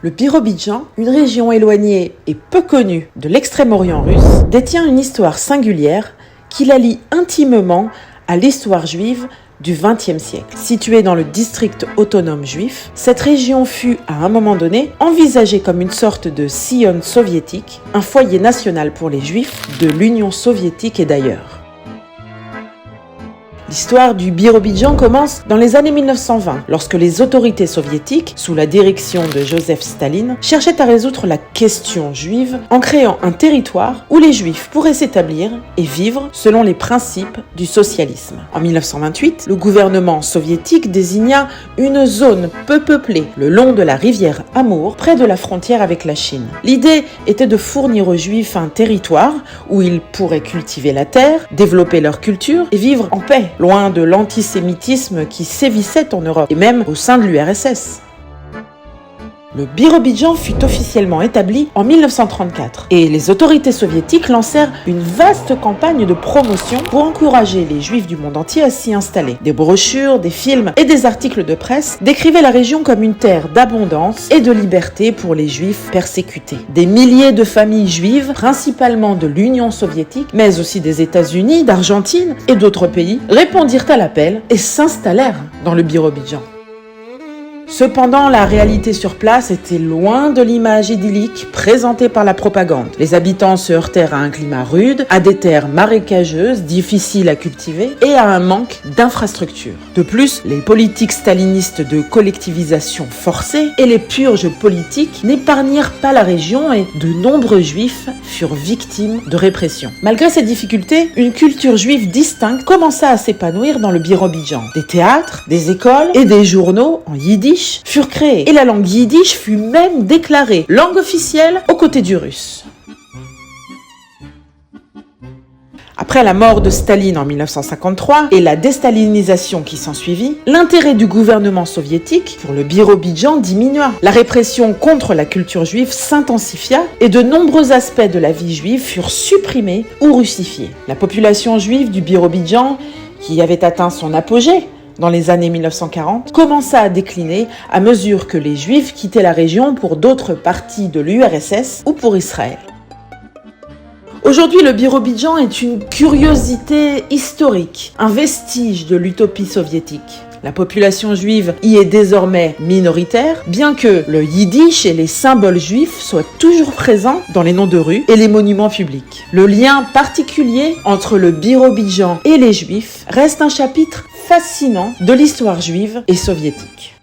Le Birobidjan, une région éloignée et peu connue de l'extrême-orient russe, détient une histoire singulière qui la lie intimement à l'histoire juive du XXe siècle. Située dans le district autonome juif, cette région fut, à un moment donné, envisagée comme une sorte de Sion soviétique, un foyer national pour les juifs de l'Union soviétique et d'ailleurs. L'histoire du Birobidjan commence dans les années 1920, lorsque les autorités soviétiques, sous la direction de Joseph Staline, cherchaient à résoudre la question juive en créant un territoire où les juifs pourraient s'établir et vivre selon les principes du socialisme. En 1928, le gouvernement soviétique désigna une zone peu peuplée le long de la rivière Amour, près de la frontière avec la Chine. L'idée était de fournir aux juifs un territoire où ils pourraient cultiver la terre, développer leur culture et vivre en paix, loin de l'antisémitisme qui sévissait en Europe et même au sein de l'URSS. Le Birobidjan fut officiellement établi en 1934 et les autorités soviétiques lancèrent une vaste campagne de promotion pour encourager les juifs du monde entier à s'y installer. Des brochures, des films et des articles de presse décrivaient la région comme une terre d'abondance et de liberté pour les juifs persécutés. Des milliers de familles juives, principalement de l'Union soviétique, mais aussi des États-Unis, d'Argentine et d'autres pays, répondirent à l'appel et s'installèrent dans le Birobidjan. Cependant, la réalité sur place était loin de l'image idyllique présentée par la propagande. Les habitants se heurtèrent à un climat rude, à des terres marécageuses, difficiles à cultiver et à un manque d'infrastructures. De plus, les politiques stalinistes de collectivisation forcée et les purges politiques n'épargnèrent pas la région et de nombreux juifs furent victimes de répression. Malgré ces difficultés, une culture juive distincte commença à s'épanouir dans le Birobidjan. Des théâtres, des écoles et des journaux en yiddish furent créés et la langue yiddish fut même déclarée langue officielle aux côtés du russe. Après la mort de Staline en 1953 et la déstalinisation qui s'ensuivit, l'intérêt du gouvernement soviétique pour le Birobidjan diminua. La répression contre la culture juive s'intensifia et de nombreux aspects de la vie juive furent supprimés ou russifiés. La population juive du Birobidjan, qui avait atteint son apogée dans les années 1940, commença à décliner à mesure que les Juifs quittaient la région pour d'autres parties de l'URSS ou pour Israël. Aujourd'hui, le Birobidjan est une curiosité historique, un vestige de l'utopie soviétique. La population juive y est désormais minoritaire, bien que le yiddish et les symboles juifs soient toujours présents dans les noms de rues et les monuments publics. Le lien particulier entre le Birobidjan et les juifs reste un chapitre fascinant de l'histoire juive et soviétique.